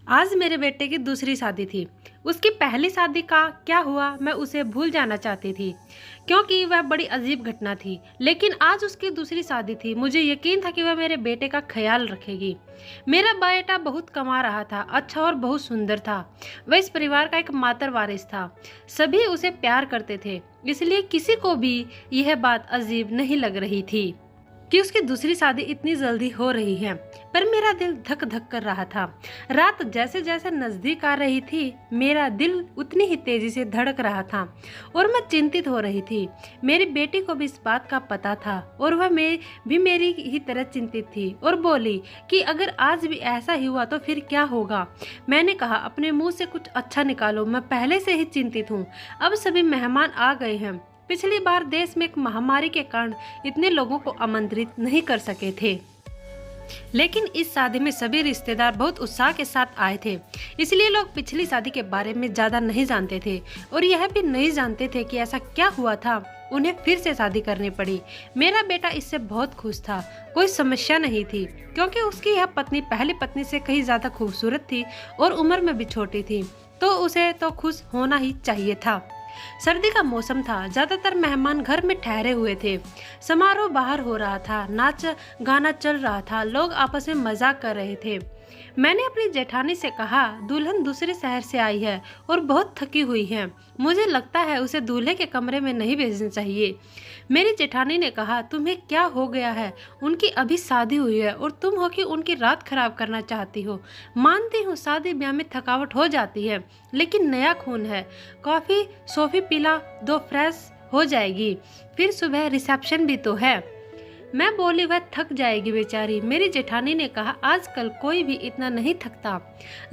आज मेरे बेटे की दूसरी शादी थी। उसकी पहली शादी का क्या हुआ मैं उसे भूल जाना चाहती थी क्योंकि वह बड़ी अजीब घटना थी। लेकिन आज उसकी दूसरी शादी थी। मुझे यकीन था कि वह मेरे बेटे का ख्याल रखेगी। मेरा बेटा बहुत कमा रहा था, अच्छा और बहुत सुंदर था। वह इस परिवार का एक मातर वारिस था। सभी उसे प्यार करते थे, इसलिए किसी को भी यह बात अजीब नहीं लग रही थी कि उसकी दूसरी शादी इतनी जल्दी हो रही है। पर मेरा दिल धक धक कर रहा था। रात जैसे जैसे नजदीक आ रही थी, मेरा दिल उतनी ही तेजी से धड़क रहा था और मैं चिंतित हो रही थी। मेरी बेटी को भी इस बात का पता था और वह भी मेरी ही तरह चिंतित थी और बोली कि अगर आज भी ऐसा ही हुआ तो फिर क्या होगा। मैंने कहा, अपने मुंह से कुछ अच्छा निकालो, मैं पहले से ही चिंतित हूँ। अब सभी मेहमान आ गए हैं। पिछली बार देश में एक महामारी के कारण इतने लोगों को आमंत्रित नहीं कर सके थे, लेकिन इस शादी में सभी रिश्तेदार बहुत उत्साह के साथ आए थे। इसलिए लोग पिछली शादी के बारे में ज्यादा नहीं जानते थे और यह भी नहीं जानते थे कि ऐसा क्या हुआ था उन्हें फिर से शादी करनी पड़ी। मेरा बेटा इससे बहुत खुश था। कोई समस्या नहीं थी क्योंकि उसकी यह पत्नी पहली पत्नी से कहीं ज्यादा खूबसूरत थी और उम्र में भी छोटी थी, तो उसे तो खुश होना ही चाहिए था। सर्दी का मौसम था। ज्यादातर मेहमान घर में ठहरे हुए थे। समारोह बाहर हो रहा था, नाच गाना चल रहा था, लोग आपस में मजाक कर रहे थे। मैंने अपनी जेठानी से कहा, दुल्हन दूसरे शहर से आई है और बहुत थकी हुई है। मुझे लगता है उसे दूल्हे के कमरे में नहीं भेजना चाहिए। मेरी जेठानी ने कहा, तुम्हें क्या हो गया है? उनकी अभी शादी हुई है और तुम हो कि उनकी रात खराब करना चाहती हो। मानती हूँ शादी ब्याह में थकावट हो जाती है, लेकिन नया खून है। कॉफी सॉफी पिला दो, फ्रेश हो जाएगी। फिर सुबह रिसेप्शन भी तो है। मैं बोली, वह थक जाएगी बेचारी। मेरी जेठानी ने कहा, आजकल कोई भी इतना नहीं थकता।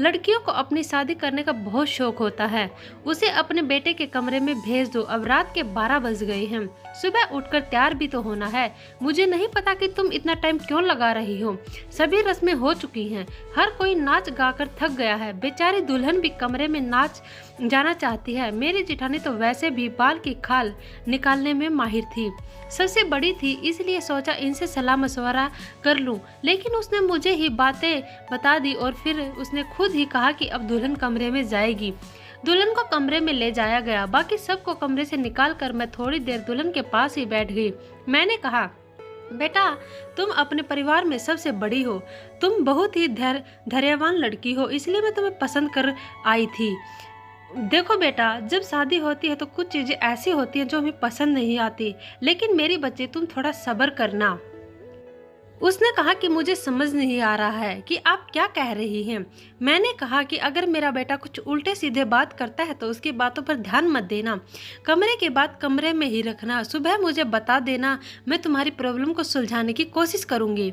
लड़कियों को अपनी शादी करने का बहुत शौक होता है। उसे अपने बेटे के कमरे में भेज दो। अब रात के 12 बज गए हैं। सुबह उठकर तैयार भी तो होना है। मुझे नहीं पता कि तुम इतना टाइम क्यों लगा रही हो। सभी रस्में हो चुकी हैं। हर कोई नाच गाकर थक गया है। बेचारी दुल्हन भी कमरे में नाच जाना चाहती है। मेरी जेठानी तो वैसे भी बाल की खाल निकालने में माहिर थी, सबसे बड़ी थी, इसलिए सोचा इनसे सलाह मशवरा कर लूं। लेकिन उसने मुझे ही बातें बता दी और फिर उसने खुद ही कहा कि अब दुल्हन कमरे में जाएगी। दुल्हन को कमरे में ले जाया गया। बाकी सबको कमरे से निकालकर मैं थोड़ी देर दुल्हन के पास ही बैठ गई। मैंने कहा, बेटा, तुम अपने परिवार में सबसे बड़ी हो। तुम बहुत ही धैर्यवान लड़की हो, इसलिए मैं तुम्हें पसंद कर आई थी। देखो बेटा, जब शादी होती है तो कुछ चीजें ऐसी होती हैं जो हमें पसंद नहीं आती, लेकिन मेरी बच्ची तुम थोड़ा सब्र करना। उसने कहा कि मुझे समझ नहीं आ रहा है कि आप क्या कह रही हैं। मैंने कहा कि अगर मेरा बेटा कुछ उल्टे सीधे बात करता है तो उसकी बातों पर ध्यान मत देना। कमरे के बाद कमरे में ही रखना। सुबह मुझे बता देना, मैं तुम्हारी प्रॉब्लम को सुलझाने की कोशिश करूंगी।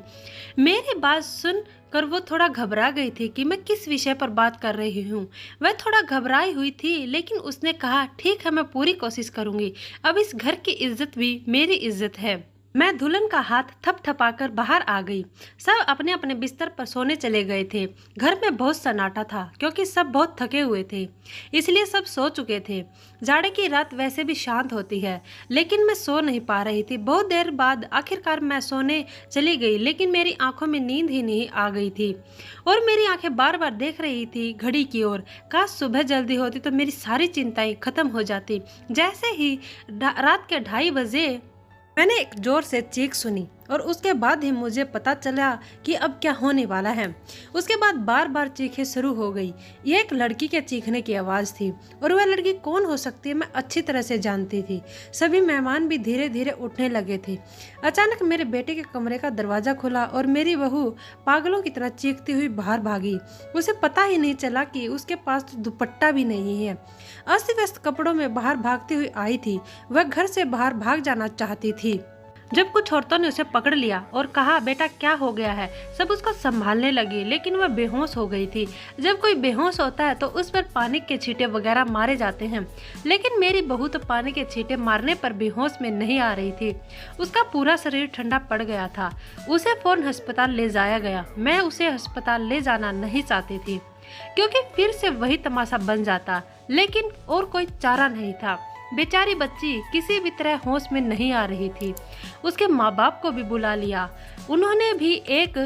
मेरी बात सुन कर वो थोड़ा घबरा गई थी कि मैं किस विषय पर बात कर रही हूँ। वह थोड़ा घबराई हुई थी, लेकिन उसने कहा, ठीक है, मैं पूरी कोशिश करूंगी। अब इस घर की इज्जत भी मेरी इज्जत है। मैं दुल्हन का हाथ थपथपाकर बाहर आ गई। सब अपने अपने बिस्तर पर सोने चले गए थे। घर में बहुत सन्नाटा था क्योंकि सब बहुत थके हुए थे, इसलिए सब सो चुके थे। जाड़े की रात वैसे भी शांत होती है, लेकिन मैं सो नहीं पा रही थी। बहुत देर बाद आखिरकार मैं सोने चली गई, लेकिन मेरी आंखों में नींद ही नहीं आ गई थी और मेरी आंखें बार बार देख रही थी घड़ी की ओर। काश सुबह जल्दी होती तो मेरी सारी चिंताएं खत्म हो जाती। जैसे ही रात के 2:30 बजे मैंने एक जोर से चीख सुनी और उसके बाद ही मुझे पता चला कि अब क्या होने वाला है। उसके बाद बार बार चीखें शुरू हो गई। यह एक लड़की के चीखने की आवाज़ थी और वह लड़की कौन हो सकती है मैं अच्छी तरह से जानती थी। सभी मेहमान भी धीरे धीरे उठने लगे थे। अचानक मेरे बेटे के कमरे का दरवाज़ा खुला और मेरी बहू पागलों की तरह चीखती हुई बाहर भागी। उसे पता ही नहीं चला कि उसके पास तो दुपट्टा भी नहीं है। अस्त व्यस्त कपड़ों में बाहर भागती हुई आई थी। वह घर से बाहर भाग जाना चाहती थी जब कुछ औरतों ने उसे पकड़ लिया और कहा, बेटा क्या हो गया है? सब उसको संभालने लगी, लेकिन वह बेहोश हो गई थी। जब कोई बेहोश होता है तो उस पर पानी के छींटे वगैरह मारे जाते हैं, लेकिन मेरी बहू तो पानी के छींटे मारने पर बेहोश में नहीं आ रही थी। उसका पूरा शरीर ठंडा पड़ गया था। उसे फौरन अस्पताल ले जाया गया। मैं उसे अस्पताल ले जाना नहीं चाहती थी क्योंकि फिर से वही तमाशा बन जाता, लेकिन और कोई चारा नहीं था। बेचारी बच्ची किसी भी तरह होश में नहीं आ रही थी। उसके माँ बाप को भी बुला लिया। उन्होंने भी एक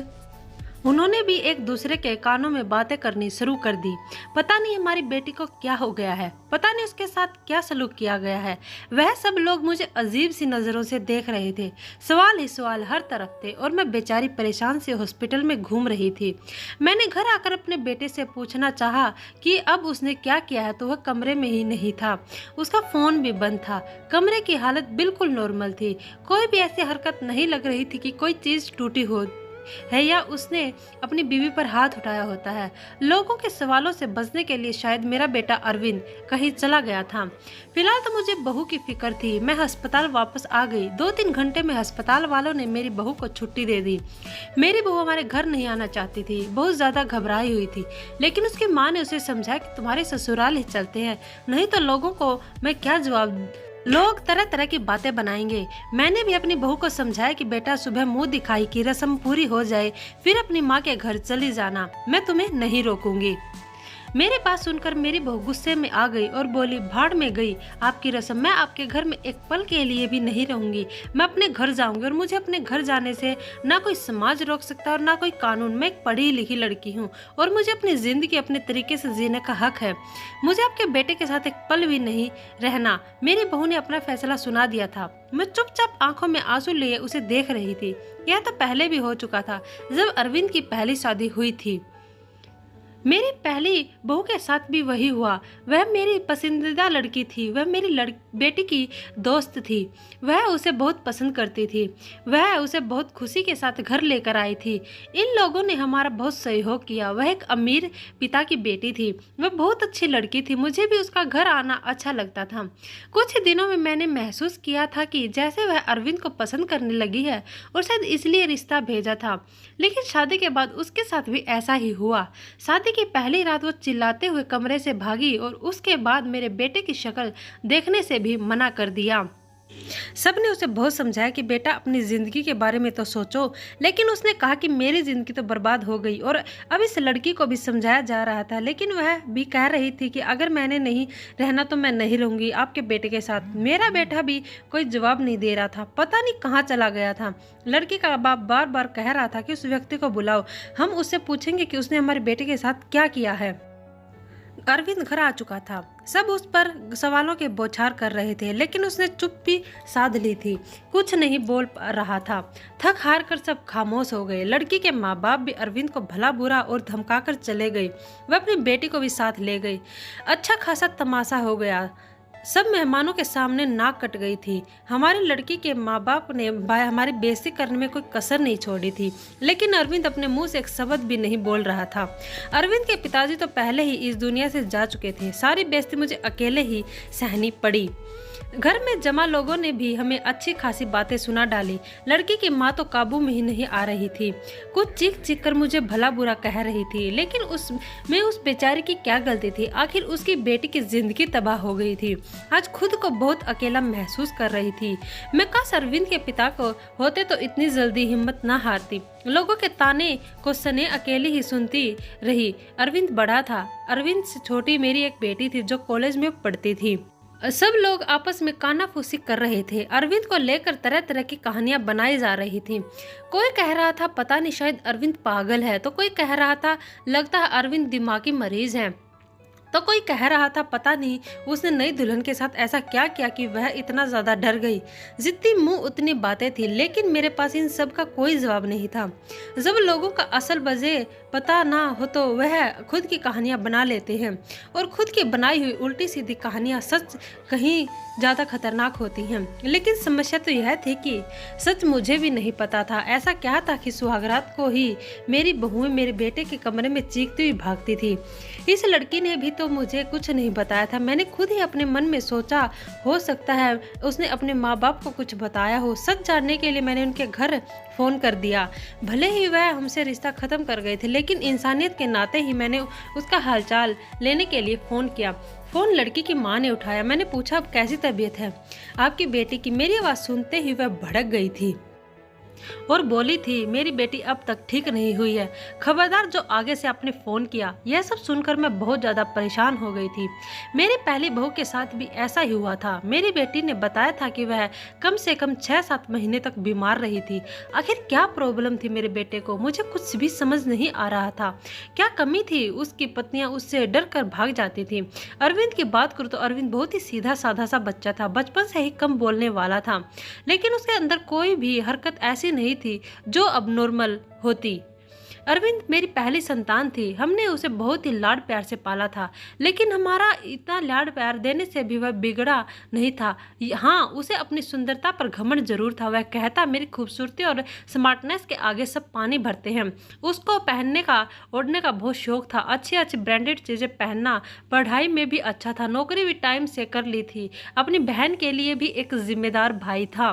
उन्होंने भी एक दूसरे के कानों में बातें करनी शुरू कर दी। पता नहीं हमारी बेटी को क्या हो गया है, पता नहीं उसके साथ क्या सलूक किया गया है। वह सब लोग मुझे अजीब सी नजरों से देख रहे थे। सवाल ही सवाल हर तरफ थे और मैं बेचारी परेशान से हॉस्पिटल में घूम रही थी। मैंने घर आकर अपने बेटे से पूछना चाहा कि अब उसने क्या किया है, तो वह कमरे में ही नहीं था। उसका फोन भी बंद था। कमरे की हालत बिल्कुल नॉर्मल थी। कोई भी ऐसी हरकत नहीं लग रही थी कि कोई चीज टूटी हो है या उसने अपनी बीवी पर हाथ उठाया होता है। लोगों के सवालों से बचने के लिए शायद मेरा बेटा अरविंद कहीं चला गया था। फिलहाल तो मुझे बहू की फिक्र थी। मैं अस्पताल वापस आ गई। 2-3 घंटे में अस्पताल वालों ने मेरी बहू को छुट्टी दे दी। मेरी बहू हमारे घर नहीं आना चाहती थी, बहुत ज्यादा घबराई हुई थी, लेकिन उसकी माँ ने उसे समझाया कि तुम्हारे ससुराल ही चलते हैं, नहीं तो लोगों को मैं क्या जवाब। लोग तरह तरह की बातें बनाएंगे। मैंने भी अपनी बहू को समझाया कि बेटा सुबह मुंह दिखाई की रस्म पूरी हो जाए फिर अपनी माँ के घर चली जाना, मैं तुम्हें नहीं रोकूंगी। मेरी बात सुनकर मेरी बहू गुस्से में आ गई और बोली, भाड़ में गई आपकी रस्म, मैं आपके घर में एक पल के लिए भी नहीं रहूंगी। मैं अपने घर जाऊंगी और मुझे अपने घर जाने से ना कोई समाज रोक सकता और ना कोई कानून। मैं एक पढ़ी लिखी लड़की हूँ और मुझे अपनी जिंदगी अपने तरीके से जीने का हक है। मुझे आपके बेटे के साथ एक पल भी नहीं रहना। मेरी बहू ने अपना फैसला सुना दिया था। मैं चुपचाप आंखों में आंसू लिए उसे देख रही थी। यह तो पहले भी हो चुका था जब अरविंद की पहली शादी हुई थी। मेरी पहली बहू के साथ भी वही हुआ। वह मेरी पसंदीदा लड़की थी। वह मेरी बेटी की दोस्त थी। वह उसे बहुत पसंद करती थी। वह उसे बहुत खुशी के साथ घर लेकर आई थी। इन लोगों ने हमारा बहुत सहयोग किया। वह एक अमीर पिता की बेटी थी। वह बहुत अच्छी लड़की थी। मुझे भी उसका घर आना अच्छा लगता था। कुछ ही दिनों में मैंने महसूस किया था कि जैसे वह अरविंद को पसंद करने लगी है और शायद इसलिए रिश्ता भेजा था। लेकिन शादी के बाद उसके साथ भी ऐसा ही हुआ। शादी की पहली रात वो चिल्लाते हुए कमरे से भागी और उसके बाद मेरे बेटे की शक्ल देखने से भी मना कर दिया। सबने उसे बहुत समझाया कि बेटा अपनी जिंदगी के बारे में तो सोचो, लेकिन उसने कहा कि मेरी जिंदगी तो बर्बाद हो गई। और अब इस लड़की को भी समझाया जा रहा था, लेकिन वह भी कह रही थी कि अगर मैंने नहीं रहना तो मैं नहीं रहूंगी आपके बेटे के साथ। मेरा बेटा भी कोई जवाब नहीं दे रहा था, पता नहीं कहाँ चला गया था। लड़की का बाप बार बार कह रहा था कि उस व्यक्ति को बुलाओ, हम उससे पूछेंगे कि उसने हमारे बेटे के साथ क्या किया है। अरविंद घर आ चुका था। सब उस पर सवालों के बौछार कर रहे थे, लेकिन उसने चुप्पी साध ली थी। कुछ नहीं बोल रहा था। थक हार कर सब खामोश हो गए। लड़की के माँ बाप भी अरविंद को भला बुरा और धमकाकर चले गए। वह अपनी बेटी को भी साथ ले गई। अच्छा खासा तमाशा हो गया। सब मेहमानों के सामने नाक कट गई थी। हमारी लड़की के माँ बाप ने हमारी बेइज्जती करने में कोई कसर नहीं छोड़ी थी, लेकिन अरविंद अपने मुंह से एक शब्द भी नहीं बोल रहा था। अरविंद के पिताजी तो पहले ही इस दुनिया से जा चुके थे। सारी बेइज्जती मुझे अकेले ही सहनी पड़ी। घर में जमा लोगों ने भी हमें अच्छी खासी बातें सुना डाली। लड़की की माँ तो काबू में ही नहीं आ रही थी। कुछ चीख चीख कर मुझे भला बुरा कह रही थी, लेकिन उस बेचारी की क्या गलती थी। आखिर उसकी बेटी की जिंदगी तबाह हो गई थी। आज खुद को बहुत अकेला महसूस कर रही थी। मैं काश अरविंद के पिता को होते तो इतनी जल्दी हिम्मत न हारती। लोगों के ताने को सने अकेली ही सुनती रही। अरविंद बड़ा था। अरविंद से छोटी मेरी एक बेटी थी जो कॉलेज में पढ़ती थी। सब लोग आपस में कानाफूसी कर रहे थे। अरविंद को लेकर तरह तरह की कहानियां बनाई जा रही थी। कोई कह रहा था पता नहीं शायद अरविंद पागल है, तो कोई कह रहा था लगता है अरविंद दिमागी मरीज है, तो कोई कह रहा था पता नहीं उसने नई दुल्हन के साथ ऐसा क्या किया कि वह इतना ज्यादा डर गई। जितनी मुंह उतनी बातें थी, लेकिन मेरे पास इन सब का कोई जवाब नहीं था। जब लोगों का असल वजह पता ना हो तो वह खुद की कहानियां बना लेते हैं, और खुद की बनाई हुई उल्टी सीधी कहानियां सच कहीं ज़्यादा खतरनाक होती हैं। लेकिन समस्या तो यह थी कि सच मुझे भी नहीं पता था। ऐसा क्या था कि सुहागरात को ही मेरी बहुएं मेरे बेटे के कमरे में चीखती हुई भागती थी। इस लड़की ने भी तो मुझे कुछ नहीं बताया था। मैंने खुद ही अपने मन में सोचा हो सकता है उसने अपने माँ बाप को कुछ बताया हो। सच जानने के लिए मैंने उनके घर फ़ोन कर दिया। भले ही वह हमसे रिश्ता ख़त्म कर गए थे, लेकिन इंसानियत के नाते ही मैंने उसका हालचाल लेने के लिए फ़ोन किया। फ़ोन लड़की की माँ ने उठाया। मैंने पूछा अब कैसी तबीयत है आपकी बेटी की। मेरी आवाज़ सुनते ही वह भड़क गई थी। और बोली थी मेरी बेटी अब तक ठीक नहीं हुई है, खबरदार जो आगे से आपने फ़ोन किया। यह सब सुनकर मैं बहुत ज़्यादा परेशान हो गई थी। मेरी पहली बहू के साथ भी ऐसा ही हुआ था। मेरी बेटी ने बताया था कि वह कम से कम 6-7 महीने तक बीमार रही थी। आखिर क्या प्रॉब्लम थी मेरे बेटे को, मुझे कुछ भी समझ नहीं आ रहा था। क्या कमी थी? उसकी पत्नियां उससे डर कर भाग जाती थी। अरविंद की बात करूँ तो अरविंद बहुत ही सीधा साधा सा बच्चा था, बचपन से ही कम बोलने वाला था, लेकिन उसके अंदर कोई भी हरकत ऐसी नहीं थी जो अब नॉर्मल होती। अरविंद मेरी पहली संतान थी। हमने उसे बहुत ही लाड प्यार से पाला था, लेकिन हमारा इतना लाड प्यार देने से भी वह बिगड़ा नहीं था। हाँ, उसे अपनी सुंदरता पर घमंड जरूर था। वह कहता मेरी खूबसूरती और स्मार्टनेस के आगे सब पानी भरते हैं। उसको पहनने का ओढ़ने का बहुत शौक था, अच्छी अच्छी ब्रांडेड चीज़ें पहनना। पढ़ाई में भी अच्छा था, नौकरी भी टाइम से कर ली थी। अपनी बहन के लिए भी एक जिम्मेदार भाई था।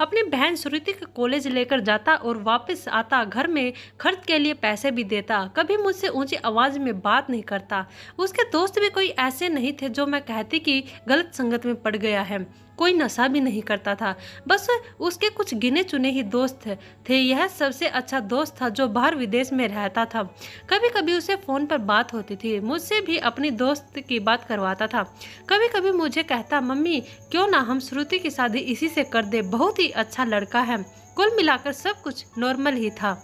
अपनी बहन श्रुति के कॉलेज लेकर जाता और वापस आता, घर में खर्च के लिए पैसे भी देता। कभी मुझसे ऊंची आवाज में बात नहीं करता। उसके दोस्त भी कोई ऐसे नहीं थे जो मैं कहती कि गलत संगत में पड़ गया है। कोई नशा भी नहीं करता था, बस उसके कुछ गिने चुने ही दोस्त थे। यह सबसे अच्छा दोस्त था जो बाहर विदेश में रहता था। कभी कभी उसे फोन पर बात होती थी, मुझसे भी अपनी दोस्त की बात करवाता था। कभी कभी मुझे कहता मम्मी क्यों ना हम श्रुति की शादी इसी से कर दे, बहुत ही अच्छा लड़का है। कुल मिलाकर सब कुछ नॉर्मल ही था,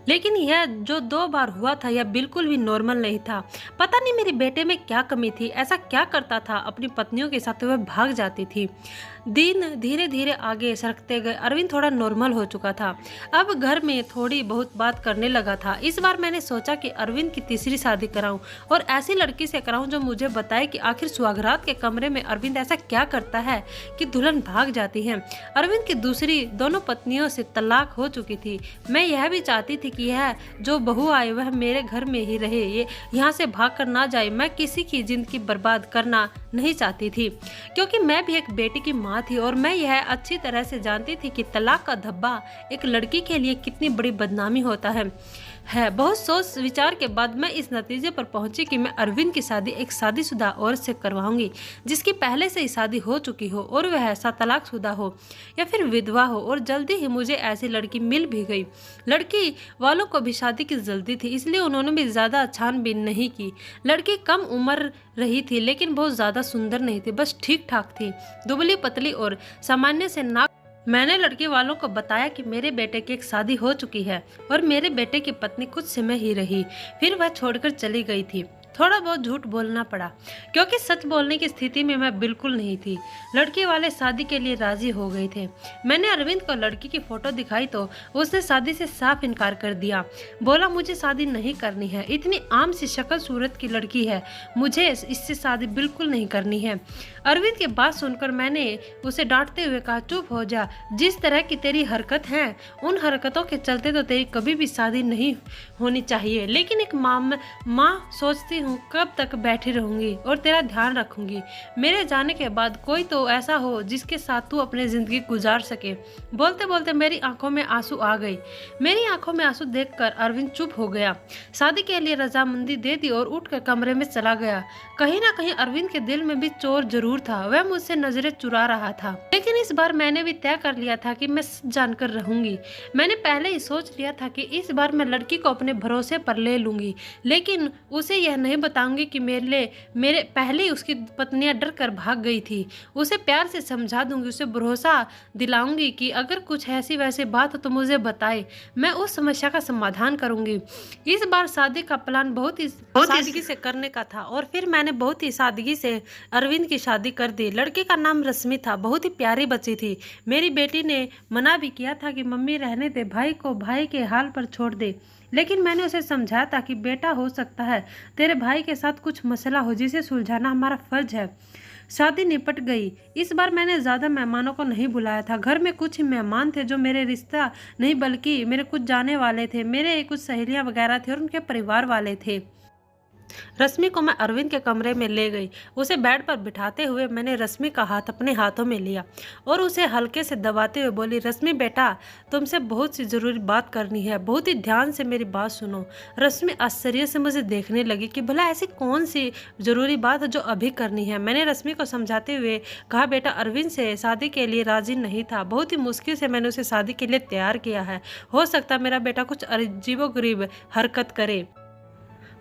लेकिन यह जो 2 बार हुआ था यह बिल्कुल भी नॉर्मल नहीं था। पता नहीं मेरे बेटे में क्या कमी थी, ऐसा क्या करता था अपनी पत्नियों के साथ वह भाग जाती थी। दिन धीरे धीरे आगे सरकते गए। अरविंद थोड़ा नॉर्मल हो चुका था, अब घर में थोड़ी बहुत बात करने लगा था। इस बार मैंने सोचा कि अरविंद की तीसरी शादी कराऊं और ऐसी लड़की से कराऊं जो मुझे बताए कि आखिर सुहागरात के कमरे में अरविंद ऐसा क्या करता है कि दुल्हन भाग जाती है। अरविंद की दूसरी दोनों पत्नियों से तलाक हो चुकी थी। मैं यह भी चाहती थी कि यह जो बहू आए वह मेरे घर में ही रहे, ये यहाँ से भाग कर ना जाए। मैं किसी की जिंदगी बर्बाद करना नहीं चाहती थी, क्योंकि मैं भी एक बेटी की माँ थी और मैं यह अच्छी तरह से जानती थी कि तलाक का धब्बा एक लड़की के लिए कितनी बड़ी बदनामी होता है। बहुत सोच विचार के बाद मैं इस नतीजे पर पहुंची कि मैं अरविंद की शादी एक शादीशुदा औरत से करवाऊंगी, जिसकी पहले से ही शादी हो चुकी हो और वह ऐसा तलाकशुदा हो या फिर विधवा हो। और जल्दी ही मुझे ऐसी लड़की मिल भी गई। लड़की वालों को भी शादी की जल्दी थी, इसलिए उन्होंने भी ज़्यादा छानबीन नहीं की। लड़की कम उम्र रही थी, लेकिन बहुत ज़्यादा सुंदर नहीं थी, बस ठीक ठाक थी, दुबली पतली और सामान्य से नाक। मैंने लड़के वालों को बताया कि मेरे बेटे की एक शादी हो चुकी है और मेरे बेटे की पत्नी कुछ समय ही रही, फिर वह छोड़कर चली गई थी। थोड़ा बहुत झूठ बोलना पड़ा, क्योंकि सच बोलने की स्थिति में मैं बिल्कुल नहीं थी। लड़के वाले शादी के लिए राजी हो गए थे। मैंने अरविंद को लड़की की फोटो दिखाई तो उसने शादी से साफ इनकार कर दिया। बोला मुझे शादी नहीं करनी है, इतनी आम सी शक्ल सूरत की लड़की है, मुझे इससे शादी बिल्कुल नहीं करनी है। अरविंद की बात सुनकर मैंने उसे डांटते हुए कहा चुप हो जा, जिस तरह की तेरी हरकत है उन हरकतों के चलते तो तेरी कभी भी शादी नहीं होनी चाहिए। लेकिन एक माँ सोचती हूँ कब तक बैठी रहूंगी और तेरा ध्यान रखूंगी। मेरे जाने के बाद कोई तो ऐसा हो जिसके साथ तू अपनी जिंदगी गुजार सके। बोलते बोलते मेरी आंखों में आंसू आ गई। मेरी आंखों में आंसू देखकर अरविंद चुप हो गया, शादी के लिए रजामंदी दे दी और उठकर कमरे में चला गया। कहीं ना कहीं अरविंद के दिल में भी चोर जरूर था, वह मुझसे नजरें चुरा रहा था। लेकिन इस बार मैंने भी तय कर लिया था कि मैं जानकर रहूंगी। मैंने पहले ही सोच लिया था कि इस बार मैं लड़की को अपने भरोसे पर ले लूंगी, लेकिन उसे यह नहीं बताऊंगी कि मेरे पहले उसकी पत्नियां डर कर भाग गई थी। उसे प्यार से समझा दूंगी, उसे भरोसा दिलाऊंगी कि अगर कुछ ऐसी वैसी बात हो तो मुझे बताए, मैं उस समस्या का समाधान करूंगी। इस बार शादी का प्लान बहुत ही सादगी से करने का था और फिर मैंने बहुत ही सादगी से अरविंद की शादी कर दी। लड़की का नाम रश्मि था, बहुत ही प्यारी बच्ची थी। मेरी बेटी ने मना भी किया था कि मम्मी रहने दे, भाई को भाई के हाल पर छोड़ दे, लेकिन मैंने उसे समझाया था कि बेटा हो सकता है तेरे भाई के साथ कुछ मसला हो जिसे सुलझाना हमारा फर्ज है। शादी निपट गई। इस बार मैंने ज़्यादा मेहमानों को नहीं बुलाया था। घर में कुछ मेहमान थे जो मेरे रिश्ता नहीं बल्कि मेरे कुछ जाने वाले थे, मेरे कुछ सहेलियां वगैरह थे और उनके परिवार वाले थे। रश्मि को मैं अरविंद के कमरे में ले गई। उसे बेड पर बिठाते हुए मैंने रश्मि का हाथ अपने हाथों में लिया और उसे हल्के से दबाते हुए बोली, रश्मि बेटा, तुमसे बहुत सी ज़रूरी बात करनी है, बहुत ही ध्यान से मेरी बात सुनो। रश्मि आश्चर्य से मुझे देखने लगी कि भला ऐसी कौन सी ज़रूरी बात है जो अभी करनी है। मैंने रश्मि को समझाते हुए कहा, बेटा, अरविंद से शादी के लिए राजी नहीं था, बहुत ही मुश्किल से मैंने उसे शादी के लिए तैयार किया है। हो सकता है मेरा बेटा कुछ अजीबोगरीब हरकत करे,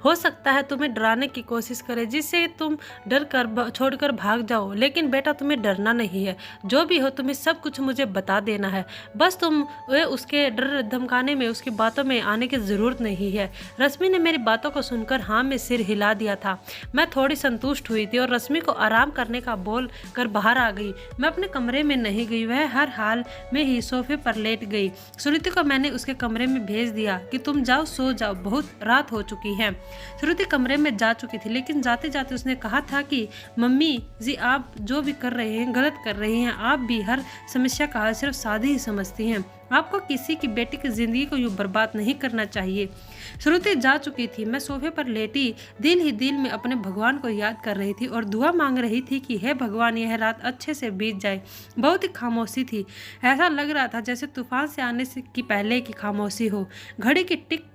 हो सकता है तुम्हें डराने की कोशिश करे जिससे तुम डर कर छोड़कर भाग जाओ, लेकिन बेटा तुम्हें डरना नहीं है। जो भी हो तुम्हें सब कुछ मुझे बता देना है, बस तुम उसके डर धमकाने में, उसकी बातों में आने की ज़रूरत नहीं है। रश्मि ने मेरी बातों को सुनकर हाँ में सिर हिला दिया था। मैं थोड़ी संतुष्ट हुई थी और रश्मि को आराम करने का बोल कर बाहर आ गई। मैं अपने कमरे में नहीं गई, वह हर हाल में ही सोफे पर लेट गई। श्रुति को मैंने उसके कमरे में भेज दिया कि तुम जाओ, सो जाओ, बहुत रात हो चुकी है। श्रुति कमरे में जा चुकी थी, लेकिन जाते जाते उसने कहा था कि मम्मी जी, आप जो भी कर रहे हैं गलत कर रही हैं। आप भी हर समस्या का हल सिर्फ शादी ही समझती हैं। आपको किसी की बेटी की जिंदगी को यूं बर्बाद नहीं करना चाहिए। श्रुति जा चुकी थी। मैं सोफे पर लेटी दिल ही दिल में अपने भगवान को याद कर रही थी और दुआ मांग रही थी कि हे भगवान, यह रात अच्छे से बीत जाए। बहुत ही खामोशी थी। ऐसा लग रहा था जैसे तूफान से आने से की पहले की खामोशी हो। घड़ी की टिक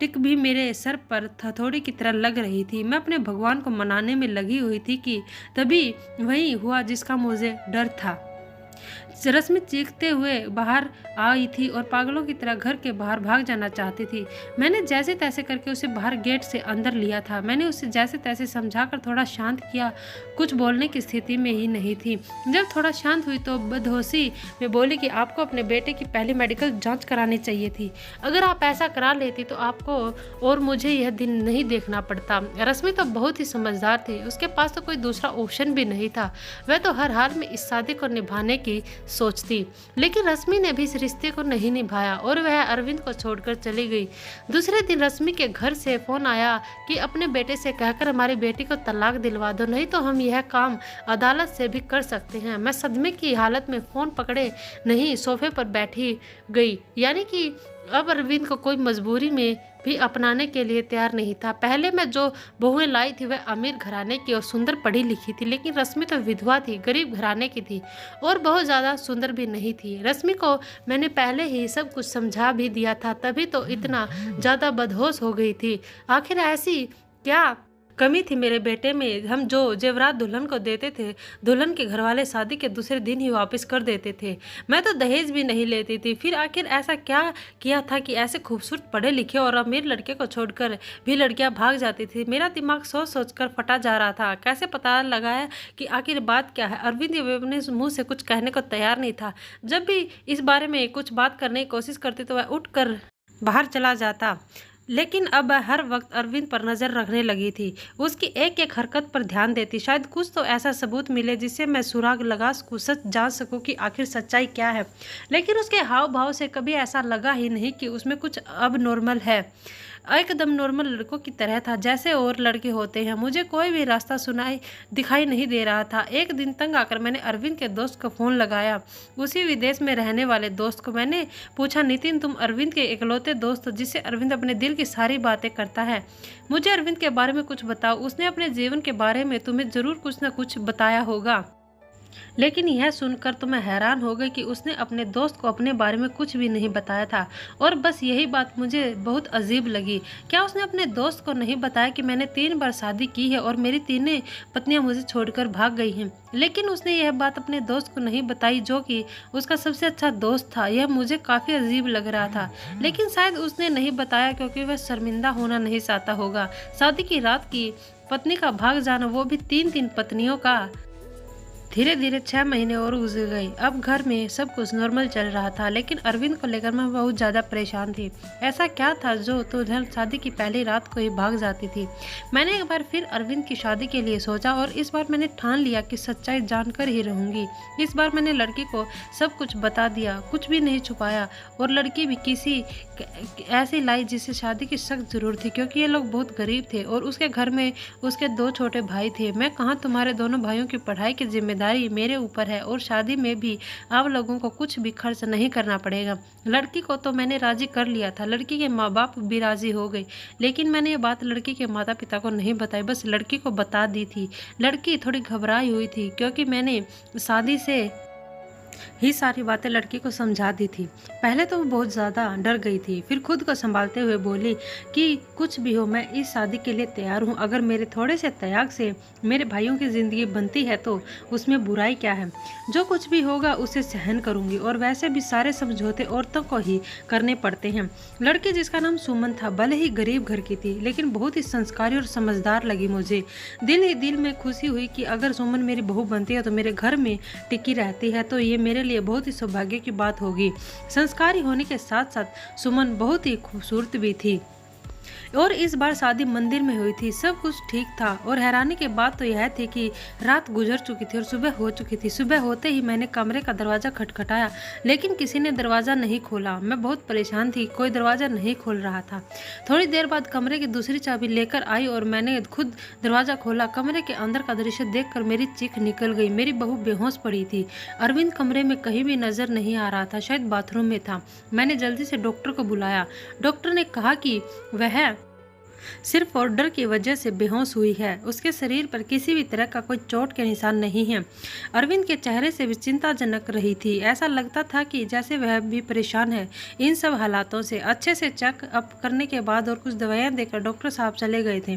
टिक भी मेरे सर पर हथौड़ी की तरह लग रही थी। मैं अपने भगवान को मनाने में लगी हुई थी कि तभी वही हुआ जिसका मुझे डर था। रश्मि चीखते हुए बाहर आई थी और पागलों की तरह घर के बाहर भाग जाना चाहती थी। मैंने जैसे तैसे करके उसे बाहर गेट से अंदर लिया था। मैंने उसे जैसे तैसे समझाकर थोड़ा शांत किया, कुछ बोलने की स्थिति में ही नहीं थी। जब थोड़ा शांत हुई तो बेहोशी में बोली कि आपको अपने बेटे की पहले मेडिकल जांच करानी चाहिए थी। अगर आप ऐसा करा लेती तो आपको और मुझे यह दिन नहीं देखना पड़ता। रश्मि तो बहुत ही समझदार थी, उसके पास तो कोई दूसरा ऑप्शन भी नहीं था। वह तो हर हाल में इस शादी को निभाने की सोचती, लेकिन रश्मि ने भी इस रिश्ते को नहीं निभाया और वह अरविंद को छोड़कर चली गई। दूसरे दिन रश्मि के घर से फोन आया कि अपने बेटे से कहकर हमारी बेटी को तलाक दिलवा दो, नहीं तो हम यह काम अदालत से भी कर सकते हैं। मैं सदमे की हालत में फोन पकड़े नहीं सोफे पर बैठी गई, यानी कि अब अरविंद को कोई मजबूरी में भी अपनाने के लिए तैयार नहीं था। पहले मैं जो बहुएं लाई थी वह अमीर घराने की और सुंदर पढ़ी लिखी थी, लेकिन रश्मि तो विधवा थी, गरीब घराने की थी और बहुत ज़्यादा सुंदर भी नहीं थी। रश्मि को मैंने पहले ही सब कुछ समझा भी दिया था, तभी तो इतना ज़्यादा बदहोश हो गई थी। आखिर ऐसी क्या कमी थी मेरे बेटे में? हम जो जेवरात दुल्हन को देते थे, दुल्हन के घरवाले शादी के दूसरे दिन ही वापस कर देते थे। मैं तो दहेज भी नहीं लेती थी। फिर आखिर ऐसा क्या किया था कि ऐसे खूबसूरत पढ़े लिखे और अमीर लड़के को छोड़कर भी लड़कियां भाग जाती थी? मेरा दिमाग सोच सोच कर फटा जा रहा था। कैसे पता लगाया कि आखिर बात क्या है? अरविंद अपने मुंह से कुछ कहने को तैयार नहीं था। जब भी इस बारे में कुछ बात करने की कोशिश करती तो वह उठ कर बाहर चला जाता, लेकिन अब हर वक्त अरविंद पर नज़र रखने लगी थी। उसकी एक एक हरकत पर ध्यान देती। शायद कुछ तो ऐसा सबूत मिले जिससे मैं सुराग लगा सकूँ, सच जान सकूँ कि आखिर सच्चाई क्या है। लेकिन उसके हाव भाव से कभी ऐसा लगा ही नहीं कि उसमें कुछ अब नॉर्मल है। एकदम नॉर्मल लड़कों की तरह था जैसे और लड़के होते हैं। मुझे कोई भी रास्ता दिखाई नहीं दे रहा था। एक दिन तंग आकर मैंने अरविंद के दोस्त को फ़ोन लगाया, उसी विदेश में रहने वाले दोस्त को। मैंने पूछा, नितिन, तुम अरविंद के इकलौते दोस्त हो जिससे अरविंद अपने दिल की सारी बातें करता है, मुझे अरविंद के बारे में कुछ बताओ। उसने अपने जीवन के बारे में तुम्हें ज़रूर कुछ न कुछ बताया होगा। लेकिन यह सुनकर तो मैं हैरान हो गई कि उसने अपने दोस्त को अपने बारे में कुछ भी नहीं बताया था, और बस यही बात मुझे बहुत अजीब लगी। क्या उसने अपने दोस्त को नहीं बताया कि मैंने 3 बार शादी की है और मेरी तीनों पत्नियां मुझे छोड़कर भाग गई हैं? लेकिन उसने यह बात अपने दोस्त को नहीं बताई जो कि उसका सबसे अच्छा दोस्त था। यह मुझे काफ़ी अजीब लग रहा था, लेकिन शायद उसने नहीं बताया क्योंकि वह शर्मिंदा होना नहीं चाहता होगा। शादी की रात की पत्नी का भाग जाना, वो भी 3 पत्नियों का। धीरे धीरे 6 महीने और गुजर गए। अब घर में सब कुछ नॉर्मल चल रहा था, लेकिन अरविंद को लेकर मैं बहुत ज़्यादा परेशान थी। ऐसा क्या था जो दुल्हन शादी की पहली रात को ही भाग जाती थी? मैंने एक बार फिर अरविंद की शादी के लिए सोचा और इस बार मैंने ठान लिया कि सच्चाई जानकर ही रहूंगी। इस बार मैंने लड़की को सब कुछ बता दिया, कुछ भी नहीं छुपाया, और लड़की भी किसी ऐसी लाई जिसे शादी की सख्त जरूरत थी, क्योंकि ये लोग बहुत गरीब थे और उसके घर में उसके 2 छोटे भाई थे। मैं कहाँ तुम्हारे दोनों भाइयों की पढ़ाई की जिम्मेदारी जिम्मेदारी मेरे ऊपर है और शादी में भी आप लोगों को कुछ भी खर्च नहीं करना पड़ेगा। लड़की को तो मैंने राजी कर लिया था, लड़की के माँ बाप भी राजी हो गए, लेकिन मैंने ये बात लड़की के माता पिता को नहीं बताई, बस लड़की को बता दी थी। लड़की थोड़ी घबराई हुई थी क्योंकि मैंने शादी से ही सारी बातें लड़की को समझा दी थी। पहले तो वो बहुत ज़्यादा डर गई थी, फिर खुद को संभालते हुए बोली कि कुछ भी हो मैं इस शादी के लिए तैयार हूँ। अगर मेरे थोड़े से त्याग से मेरे भाइयों की ज़िंदगी बनती है तो उसमें बुराई क्या है। जो कुछ भी होगा उसे सहन करूँगी, और वैसे भी सारे समझौते औरतों को ही करने पड़ते हैं। लड़की जिसका नाम सुमन था भले ही गरीब घर की थी, लेकिन बहुत ही संस्कारी और समझदार लगी मुझे। दिल ही दिल में खुशी हुई कि अगर सुमन मेरी बहू बनती है तो मेरे घर में टिकी रहती है तो ये मेरे लिए बहुत ही सौभाग्य की बात होगी। संस्कारी होने के साथ साथ सुमन बहुत ही खूबसूरत भी थी, और इस बार शादी मंदिर में हुई थी। सब कुछ ठीक था, और हैरानी की बात तो यह थी कि रात गुजर चुकी थी और सुबह हो चुकी थी। सुबह होते ही मैंने कमरे का दरवाज़ा खटखटाया, लेकिन किसी ने दरवाज़ा नहीं खोला। मैं बहुत परेशान थी, कोई दरवाज़ा नहीं खोल रहा था। थोड़ी देर बाद कमरे की दूसरी चाबी लेकर आई और मैंने खुद दरवाज़ा खोला। कमरे के अंदर का दृश्य देखकर मेरी चीख निकल गई। मेरी बहू बेहोश पड़ी थी। अरविंद कमरे में कहीं भी नजर नहीं आ रहा था, शायद बाथरूम में था। मैंने जल्दी से डॉक्टर को बुलाया। डॉक्टर ने कहा कि वह सिर्फ ऑर्डर की वजह से बेहोश हुई है, उसके शरीर पर किसी भी तरह का कोई चोट के निशान नहीं है। अरविंद के चेहरे से भी चिंताजनक रही थी। ऐसा लगता था कि जैसे वह भी परेशान है इन सब हालातों से। अच्छे से चेकअप करने के बाद और कुछ दवाइयां देकर डॉक्टर साहब चले गए थे।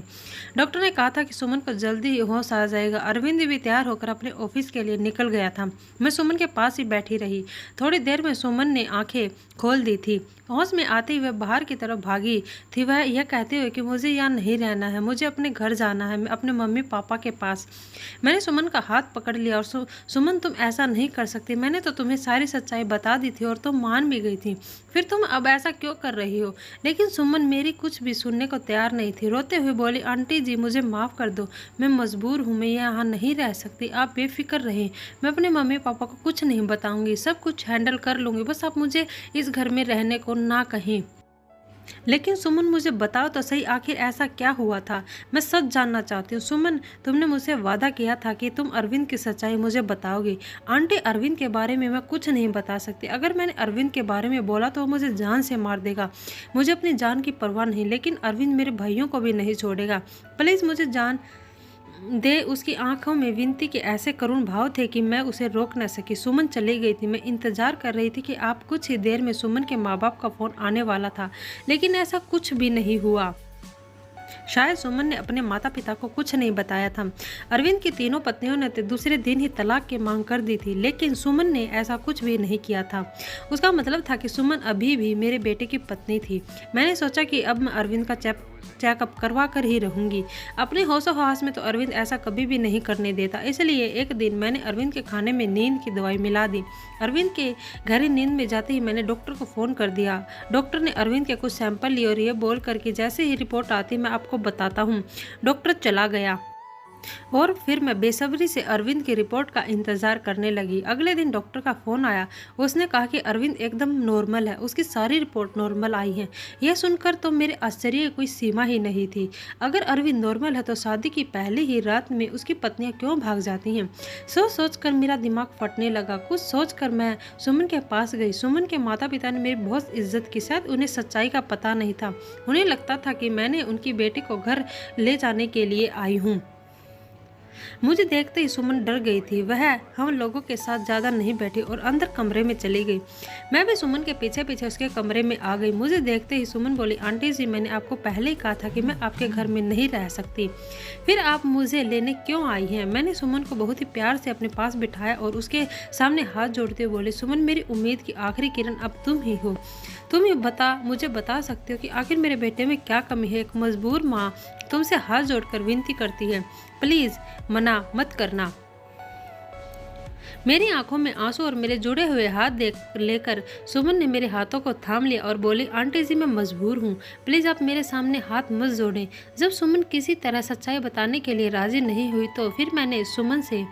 डॉक्टर ने कहा था कि सुमन को जल्दी ही होश आ जाएगा। अरविंद भी तैयार होकर अपने ऑफिस के लिए निकल गया था। मैं सुमन के पास ही बैठी रही। थोड़ी देर में सुमन ने आंखें खोल दी थी। होश में आते ही वह बाहर की तरफ भागी थी, वह यह कहते हुए कि मुझे यहाँ नहीं रहना है, मुझे अपने घर जाना है, अपने मम्मी पापा के पास। मैंने सुमन का हाथ पकड़ लिया और सुमन तुम ऐसा नहीं कर सकती। मैंने तो तुम्हें सारी सच्चाई बता दी थी और तुम मान भी गई थी, फिर तुम अब ऐसा क्यों कर रही हो। लेकिन सुमन मेरी कुछ भी सुनने को तैयार नहीं थी। रोते हुए बोली, आंटी जी मुझे माफ़ कर दो, मैं मजबूर हूँ, मैं यहाँ नहीं रह सकती। आप बेफिक्र रहें, मैं अपने मम्मी पापा को कुछ नहीं बताऊँगी, सब कुछ हैंडल कर लूँगी। बस आप मुझे इस घर में रहने को ना कहें। लेकिन सुमन मुझे बताओ तो सही, आखिर ऐसा क्या हुआ था। मैं सच जानना चाहती हूँ। सुमन तुमने मुझसे वादा किया था कि तुम अरविंद की सच्चाई मुझे बताओगी। आंटी अरविंद के बारे में मैं कुछ नहीं बता सकती। अगर मैंने अरविंद के बारे में बोला तो वो मुझे जान से मार देगा। मुझे अपनी जान की परवाह नहीं, लेकिन अरविंद मेरे भाइयों को भी नहीं छोड़ेगा। प्लीज़ मुझे जान दे। उसकी आंखों में विनती के ऐसे करुण भाव थे कि मैं उसे रोक न सकी। सुमन चली गई थी। मैं इंतजार कर रही थी कि आप कुछ ही देर में सुमन के माँ बाप का फ़ोन आने वाला था, लेकिन ऐसा कुछ भी नहीं हुआ। शायद सुमन ने अपने माता पिता को कुछ नहीं बताया था। अरविंद की तीनों पत्नियों ने तो दूसरे दिन ही तलाक की मांग कर दी थी, लेकिन सुमन ने ऐसा कुछ भी नहीं किया था। उसका मतलब था कि सुमन अभी भी मेरे बेटे की पत्नी थी। मैंने सोचा कि अब मैं अरविंद का चेकअप करवा कर ही रहूंगी। अपने होशो हवास में तो अरविंद ऐसा कभी भी नहीं करने देता, इसलिए एक दिन मैंने अरविंद के खाने में नींद की दवाई मिला दी। अरविंद के गहरी नींद में जाते ही मैंने डॉक्टर को फ़ोन कर दिया। डॉक्टर ने अरविंद के कुछ सैंपल लिए और ये बोल कर कि जैसे ही रिपोर्ट आती मैं आपको बताता हूँ। डॉक्टर चला गया और फिर मैं बेसब्री से अरविंद की रिपोर्ट का इंतज़ार करने लगी। अगले दिन डॉक्टर का फ़ोन आया। उसने कहा कि अरविंद एकदम नॉर्मल है, उसकी सारी रिपोर्ट नॉर्मल आई है। यह सुनकर तो मेरे आश्चर्य की कोई सीमा ही नहीं थी। अगर अरविंद नॉर्मल है तो शादी की पहली ही रात में उसकी पत्नियां क्यों भाग जाती हैं। सोच कर मेरा दिमाग फटने लगा। कुछ सोच कर मैं सुमन के पास गई। सुमन के माता पिता ने मेरी बहुत इज्जत की। शायद उन्हें सच्चाई का पता नहीं था। उन्हें लगता था कि मैंने उनकी बेटी को घर ले जाने के लिए आई हूँ। मुझे देखते ही सुमन डर गई थी। वह हम लोगों के साथ ज़्यादा नहीं बैठी और अंदर कमरे में चली गई। मैं भी सुमन के पीछे पीछे उसके कमरे में आ गई। मुझे देखते ही सुमन बोली, आंटी जी मैंने आपको पहले ही कहा था कि मैं आपके घर में नहीं रह सकती, फिर आप मुझे लेने क्यों आई हैं। मैंने सुमन को बहुत ही प्यार से अपने पास बिठाया और उसके सामने हाथ जोड़ते हुए बोले, सुमन मेरी उम्मीद की आखिरी किरण अब तुम ही हो। तुम ही मुझे बता सकते हो कि आखिर मेरे बेटे में क्या कमी है। एक मजबूर माँ तुमसे हाथ जोड़कर विनती करती है, प्लीज़ मना मत करना। मेरी आंखों में आंसू और मेरे जुड़े हुए हाथ देख लेकर सुमन ने मेरे हाथों को थाम लिया और बोली, आंटी जी मैं मजबूर हूँ, प्लीज़ आप मेरे सामने हाथ मत जोड़ें। जब सुमन किसी तरह सच्चाई बताने के लिए राजी नहीं हुई तो फिर मैंने सुमन से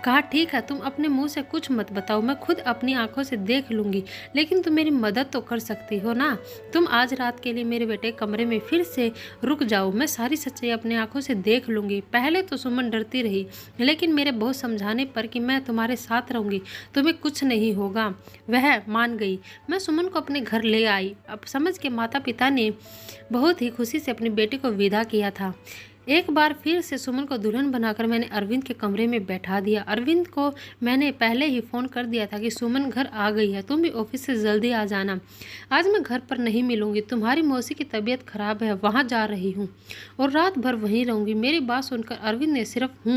कहा, ठीक है तुम अपने मुंह से कुछ मत बताओ, मैं खुद अपनी आंखों से देख लूँगी, लेकिन तुम मेरी मदद तो कर सकती हो ना। तुम आज रात के लिए मेरे बेटे कमरे में फिर से रुक जाओ, मैं सारी सच्चाई अपनी आंखों से देख लूँगी। पहले तो सुमन डरती रही, लेकिन मेरे बहुत समझाने पर कि मैं तुम्हारे साथ रहूँगी, तुम्हें कुछ नहीं होगा, वह मान गई। मैं सुमन को अपने घर ले आई। अब समझ के माता पिता ने बहुत ही खुशी से अपनी बेटी को विदा किया था। एक बार फिर से सुमन को दुल्हन बनाकर मैंने अरविंद के कमरे में बैठा दिया। अरविंद को मैंने पहले ही फ़ोन कर दिया था कि सुमन घर आ गई है, तुम भी ऑफिस से जल्दी आ जाना। आज मैं घर पर नहीं मिलूंगी, तुम्हारी मौसी की तबीयत खराब है, वहाँ जा रही हूँ और रात भर वहीं रहूँगी। मेरी बात सुनकर अरविंद ने सिर्फ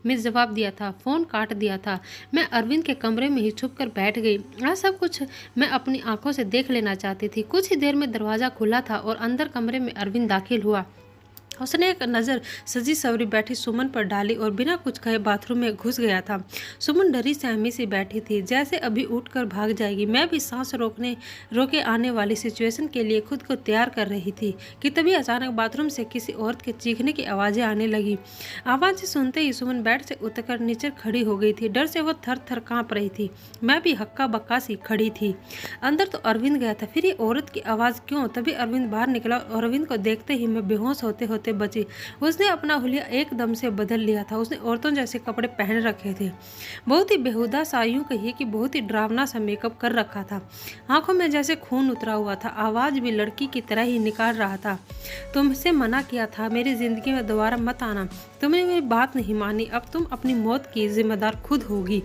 में जवाब दिया था, फ़ोन काट दिया था। मैं अरविंद के कमरे में ही छुप कर बैठ गई। आज सब कुछ मैं अपनी आंखों से देख लेना चाहती थी। कुछ ही देर में दरवाज़ा खुला था और अंदर कमरे में अरविंद दाखिल हुआ। उसने एक नज़र सजी सवरी बैठी सुमन पर डाली और बिना कुछ कहे बाथरूम में घुस गया था। सुमन डरी सहमी सी बैठी थी, जैसे अभी उठकर भाग जाएगी। मैं भी सांस रोके आने वाली सिचुएशन के लिए खुद को तैयार कर रही थी कि तभी अचानक बाथरूम से किसी औरत के चीखने की आवाज़ें आने लगी। आवाज़ें सुनते ही सुमन बेड से उतरकर नीचे खड़ी हो गई थी। डर से वो थर थर काँप रही थी। मैं भी हक्का बक्का सी खड़ी थी। अंदर तो अरविंद गया था, फिर ये औरत की आवाज़ क्यों? तभी अरविंद बाहर निकला और अरविंद को देखते ही मैं बेहोश होते होते बची। उसने अपना हुलिया एकदम से बदल लिया था। उसने औरतों जैसे कपड़े पहन रखे थे। बहुत ही बेहुदा सा, यूं कहिए कि बहुत ही डरावना सा मेकअप कर रखा था। आंखों में जैसे खून उतरा हुआ था। आवाज़ भी लड़की की तरह ही निकाल रहा था। तुमसे मना किया था मेरी जिंदगी में दोबारा मत आना, तुमने मेरी बात नहीं मानी, अब तुम अपनी मौत की जिम्मेदार खुद होगी।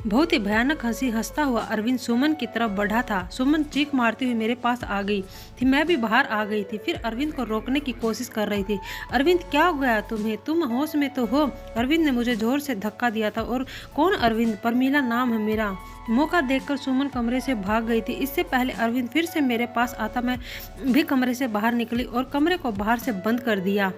बहुत ही भयानक हंसी हंसता हुआ अरविंद सुमन की तरफ बढ़ा था। सुमन चीख मारती हुई मेरे पास आ गई थी। मैं भी बाहर आ गई थी, फिर अरविंद को रोकने की कोशिश कर रही थी। अरविंद क्या हो गया तुम्हें? तुम होश में तो हो? अरविंद ने मुझे जोर से धक्का दिया था। और कौन अरविंद? परमीला नाम है मेरा। मौका देखकर सुमन कमरे से भाग गई थी। इससे पहले अरविंद फिर से मेरे पास आता, मैं भी कमरे से बाहर निकली और कमरे को बाहर से बंद कर दिया।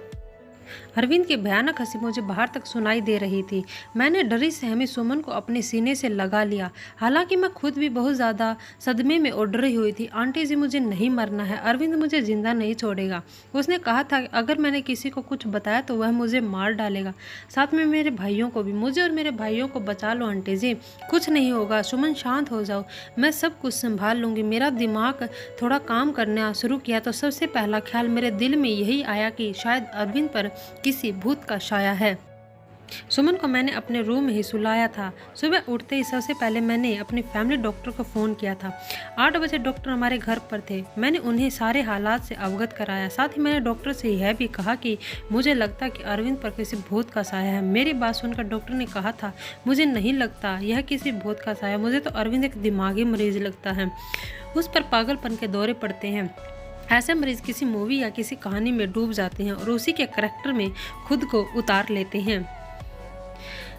अरविंद की भयानक हंसी मुझे बाहर तक सुनाई दे रही थी। मैंने डरी सहमी सुमन को अपने सीने से लगा लिया। हालांकि मैं खुद भी बहुत ज़्यादा सदमे में और डरी हुई थी। आंटी जी मुझे नहीं मरना है, अरविंद मुझे जिंदा नहीं छोड़ेगा। उसने कहा था कि अगर मैंने किसी को कुछ बताया तो वह मुझे मार डालेगा, साथ में मेरे भाइयों को भी। मुझे और मेरे भाइयों को बचा लो आंटी जी, कुछ नहीं होगा। सुमन शांत हो जाओ, मैं सब कुछ संभाल लूँगी। मेरा दिमाग थोड़ा काम करना शुरू किया तो सबसे पहला ख्याल मेरे दिल में यही आया कि शायद अरविंद पर किसी भूत का साया है। सुमन को मैंने अपने रूम में ही सुलाया था। सुबह उठते ही सबसे पहले मैंने अपने फैमिली डॉक्टर को फ़ोन किया था। 8 बजे डॉक्टर हमारे घर पर थे। मैंने उन्हें सारे हालात से अवगत कराया। साथ ही मैंने डॉक्टर से यह भी कहा कि मुझे लगता कि अरविंद पर किसी भूत का साया है। मेरी बात सुनकर डॉक्टर ने कहा था, मुझे नहीं लगता यह किसी भूत का साया, मुझे तो अरविंद एक दिमागी मरीज लगता है। उस पर पागलपन के दौरे पड़ते हैं। ऐसे मरीज किसी मूवी या किसी कहानी में डूब जाते हैं और उसी के करैक्टर में खुद को उतार लेते हैं।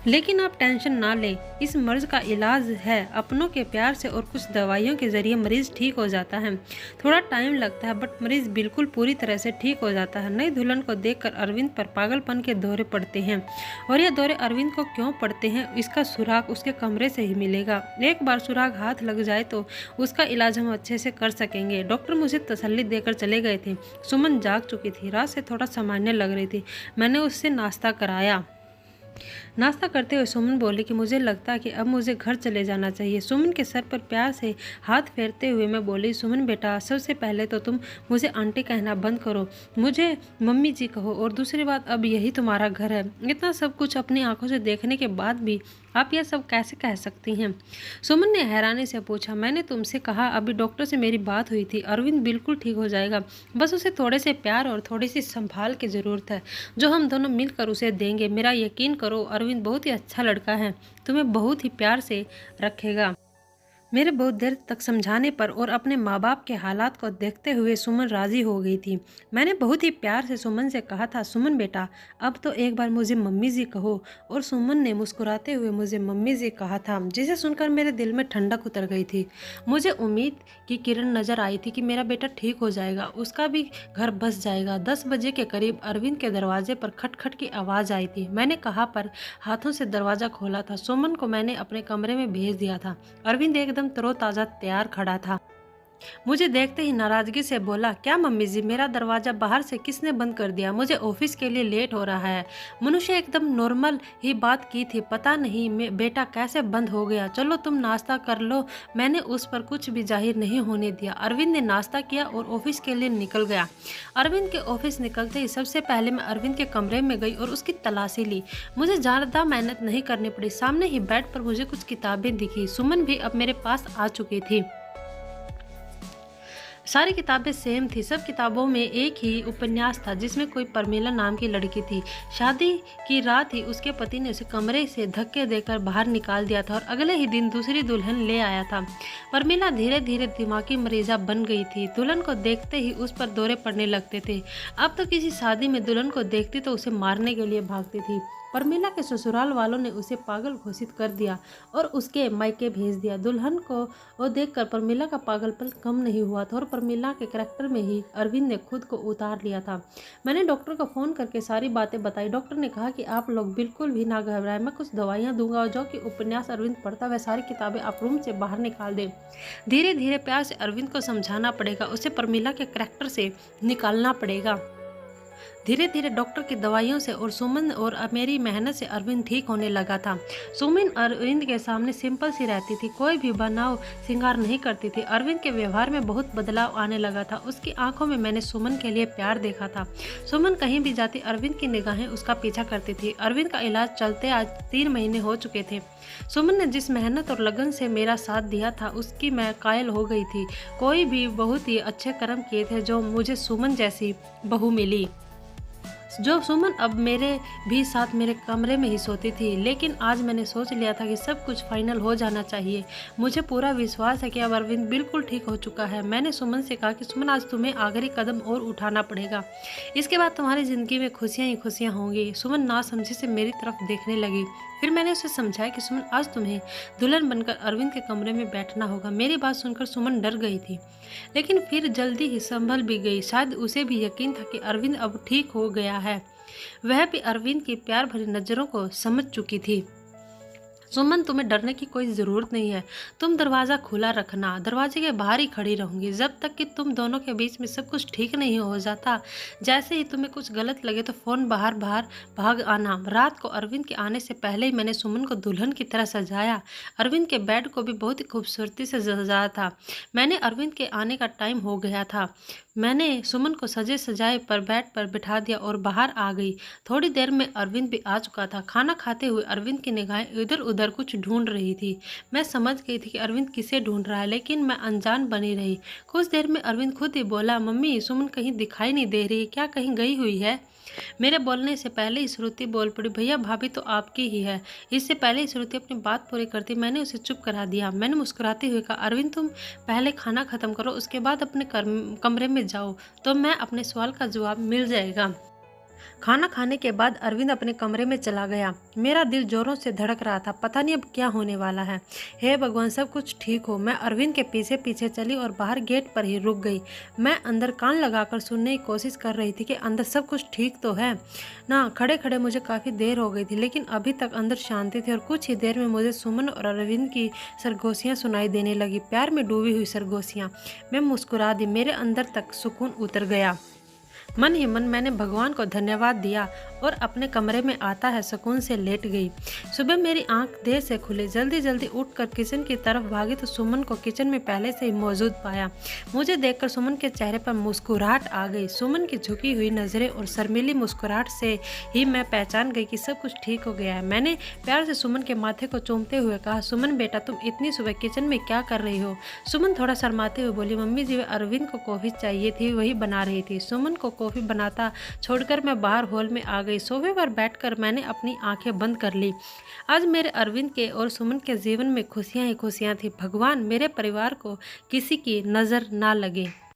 लेकिन आप टेंशन ना लें, इस मर्ज का इलाज है अपनों के प्यार से और कुछ दवाइयों के जरिए मरीज ठीक हो जाता है। थोड़ा टाइम लगता है बट मरीज बिल्कुल पूरी तरह से ठीक हो जाता है। नई दुल्हन को देखकर अरविंद पर पागलपन के दौरे पड़ते हैं और ये दौरे अरविंद को क्यों पड़ते हैं इसका सुराग उसके कमरे से ही मिलेगा। एक बार सुराग हाथ लग जाए तो उसका इलाज हम अच्छे से कर सकेंगे। डॉक्टर मुझे तसल्ली देकर चले गए थे। सुमन जाग चुकी थी, रात से थोड़ा सामान्य लग रही थी। मैंने उससे नाश्ता कराया। नाश्ता करते हुए सुमन बोली कि मुझे लगता है कि अब मुझे घर चले जाना चाहिए। सुमन के सर पर प्यार से हाथ फेरते हुए मैं बोली, सुमन बेटा, सबसे पहले तो तुम मुझे आंटी कहना बंद करो, मुझे मम्मी जी कहो। और दूसरी बात, अब यही तुम्हारा घर है। इतना सब कुछ अपनी आंखों से देखने के बाद भी आप यह सब कैसे कह सकती हैं? सुमन ने हैरानी से पूछा। मैंने तुमसे कहा, अभी डॉक्टर से मेरी बात हुई थी, अरविंद बिल्कुल ठीक हो जाएगा, बस उसे थोड़े से प्यार और थोड़ी सी संभाल की ज़रूरत है जो हम दोनों मिलकर उसे देंगे। मेरा यकीन करो, अरविंद बहुत ही अच्छा लड़का है, तुम्हें बहुत ही प्यार से रखेगा। मेरे बहुत देर तक समझाने पर और अपने माँ बाप के हालात को देखते हुए सुमन राज़ी हो गई थी। मैंने बहुत ही प्यार से सुमन से कहा था, सुमन बेटा अब तो एक बार मुझे मम्मी जी कहो। और सुमन ने मुस्कुराते हुए मुझे मम्मी जी कहा था, जिसे सुनकर मेरे दिल में ठंडक उतर गई थी। मुझे उम्मीद की किरण नज़र आई थी कि मेरा बेटा ठीक हो जाएगा, उसका भी घर बस जाएगा। 10 बजे के करीब अरविंद के दरवाजे पर खटखट की आवाज़ आई थी। मैंने कहा पर हाथों से दरवाज़ा खोला था। सुमन को मैंने अपने कमरे में भेज दिया था। अरविंद एकदम तरोताज़ा तैयार खड़ा था। मुझे देखते ही नाराजगी से बोला, क्या मम्मी जी, मेरा दरवाजा बाहर से किसने बंद कर दिया? मुझे ऑफिस के लिए लेट हो रहा है। मनुष्य एकदम नॉर्मल ही बात की थी, पता नहीं बेटा कैसे बंद हो गया। चलो तुम नाश्ता कर लो। मैंने उस पर कुछ भी जाहिर नहीं होने दिया। अरविंद ने नाश्ता किया और ऑफिस के लिए निकल गया। अरविंद के ऑफिस निकलते ही सबसे पहले मैं अरविंद के कमरे में गई और उसकी तलाशी ली। मुझे ज़्यादा मेहनत नहीं करनी पड़ी। सामने ही बेड पर मुझे कुछ किताबें दिखी। सुमन भी अब मेरे पास आ चुकी थी। सारी किताबें सेम थी। सब किताबों में एक ही उपन्यास था जिसमें कोई परमीला नाम की लड़की थी। शादी की रात ही उसके पति ने उसे कमरे से धक्के देकर बाहर निकाल दिया था और अगले ही दिन दूसरी दुल्हन ले आया था। परमीला धीरे धीरे दिमागी मरीजा बन गई थी। दुल्हन को देखते ही उस पर दौरे पड़ने लगते थे। अब तो किसी शादी में दुल्हन को देखती तो उसे मारने के लिए भागती थी। परमीला के ससुराल वालों ने उसे पागल घोषित कर दिया और उसके मायके भेज दिया। दुल्हन को वो देखकर परमीला का पागलपन कम नहीं हुआ था और परमीला के करैक्टर में ही अरविंद ने खुद को उतार लिया था। मैंने डॉक्टर को फ़ोन करके सारी बातें बताई। डॉक्टर ने कहा कि आप लोग बिल्कुल भी ना घबराएं, मैं कुछ दवाइयाँ दूंगा और जो कि उपन्यास अरविंद पढ़ता वह सारी किताबें आप रूम से बाहर निकाल दें। धीरे धीरे प्यार से अरविंद को समझाना पड़ेगा, उसे परमीला के करैक्टर से निकालना पड़ेगा। धीरे धीरे डॉक्टर की दवाइयों से और सुमन और मेरी मेहनत से अरविंद ठीक होने लगा था। सुमन अरविंद के सामने सिंपल सी रहती थी, कोई भी बनाव श्रृंगार नहीं करती थी। अरविंद के व्यवहार में बहुत बदलाव आने लगा था। उसकी आंखों में मैंने सुमन के लिए प्यार देखा था। सुमन कहीं भी जाती अरविंद की निगाहें उसका पीछा करती थी। अरविंद का इलाज चलते आज 3 महीने हो चुके थे। सुमन ने जिस मेहनत और लगन से मेरा साथ दिया था उसकी मैं कायल हो गई थी। कोई भी बहुत ही अच्छे कर्म किए थे जो मुझे सुमन जैसी बहू मिली। जो सुमन अब मेरे भी साथ मेरे कमरे में ही सोती थी। लेकिन आज मैंने सोच लिया था कि सब कुछ फाइनल हो जाना चाहिए। मुझे पूरा विश्वास है कि अब अरविंद बिल्कुल ठीक हो चुका है। मैंने सुमन से कहा कि सुमन आज तुम्हें आखिरी कदम और उठाना पड़ेगा, इसके बाद तुम्हारी ज़िंदगी में खुशियाँ ही खुशियाँ होंगी। सुमन नासमझी से मेरी तरफ देखने लगी। फिर मैंने उसे समझाया कि सुमन आज तुम्हें दुल्हन बनकर अरविंद के कमरे में बैठना होगा। मेरी बात सुनकर सुमन डर गई थी, लेकिन फिर जल्दी ही संभल भी गई। शायद उसे भी यकीन था कि अरविंद अब ठीक हो गया है। वह भी अरविंद की प्यार भरी नज़रों को समझ चुकी थी। सुमन, तुम्हें डरने की कोई ज़रूरत नहीं है। तुम दरवाज़ा खुला रखना, दरवाजे के बाहर ही खड़ी रहूँगी जब तक कि तुम दोनों के बीच में सब कुछ ठीक नहीं हो जाता। जैसे ही तुम्हें कुछ गलत लगे तो फ़ोन बाहर भाग आना। रात को अरविंद के आने से पहले ही मैंने सुमन को दुल्हन की तरह सजाया। अरविंद के बेड को भी बहुत ही खूबसूरती से सजाया था। मैंने अरविंद के आने का टाइम हो गया था। मैंने सुमन को सजे सजाए पर बेड पर बिठा दिया और बाहर आ गई। थोड़ी देर में अरविंद भी आ चुका था। खाना खाते हुए अरविंद की निगाहें इधर उधर कुछ ढूंढ रही थी। मैं समझ गई थी कि अरविंद किसे ढूंढ रहा है, लेकिन मैं अनजान बनी रही। कुछ देर में अरविंद खुद ही बोला, मम्मी सुमन कहीं दिखाई नहीं दे रही, क्या कहीं गई हुई है? मेरे बोलने से पहले ही श्रुति बोल पड़ी, भैया भाभी तो आपकी ही है। इससे पहले ही श्रुति अपनी बात पूरी करती मैंने उसे चुप करा दिया। मैंने मुस्कुराते हुए कहा, अरविंद तुम पहले खाना खत्म करो, उसके बाद अपने कमरे में जाओ तो मैं अपने सवाल का जवाब मिल जाएगा। खाना खाने के बाद अरविंद अपने कमरे में चला गया। मेरा दिल जोरों से धड़क रहा था, पता नहीं अब क्या होने वाला है। हे भगवान सब कुछ ठीक हो। मैं अरविंद के पीछे पीछे चली और बाहर गेट पर ही रुक गई। मैं अंदर कान लगाकर सुनने की कोशिश कर रही थी कि अंदर सब कुछ ठीक तो है ना। खड़े खड़े मुझे काफ़ी देर हो गई थी, लेकिन अभी तक अंदर शांति थी और कुछ ही देर में मुझे सुमन और अरविंद की सरगोशियाँ सुनाई देने लगी, प्यार में डूबी हुई सरगोशियाँ। मैं मुस्कुरा दी, मेरे अंदर तक सुकून उतर गया। मन ही मन मैंने भगवान को धन्यवाद दिया और अपने कमरे में आता है सुकून से लेट गई। सुबह मेरी आंख देर से खुली। जल्दी जल्दी उठकर किचन की तरफ भागी तो सुमन को किचन में पहले से ही मौजूद पाया। मुझे देखकर सुमन के चेहरे पर मुस्कुराहट आ गई। सुमन की झुकी हुई नज़रें और शर्मीली मुस्कुराहट से ही मैं पहचान गई कि सब कुछ ठीक हो गया है। मैंने प्यार से सुमन के माथे को चूमते हुए कहा, सुमन बेटा तुम इतनी सुबह किचन में क्या कर रही हो? सुमन थोड़ा शर्माते हुए बोली, मम्मी जी अरविंद को कॉफ़ी चाहिए थी, वही बना रही थी। सुमन को कॉफ़ी बनाता छोड़कर मैं बाहर हॉल में आ गई। सोफे पर बैठकर मैंने अपनी आंखें बंद कर ली। आज मेरे अरविंद के और सुमन के जीवन में खुशियां ही खुशियां थी। भगवान मेरे परिवार को किसी की नज़र ना लगे।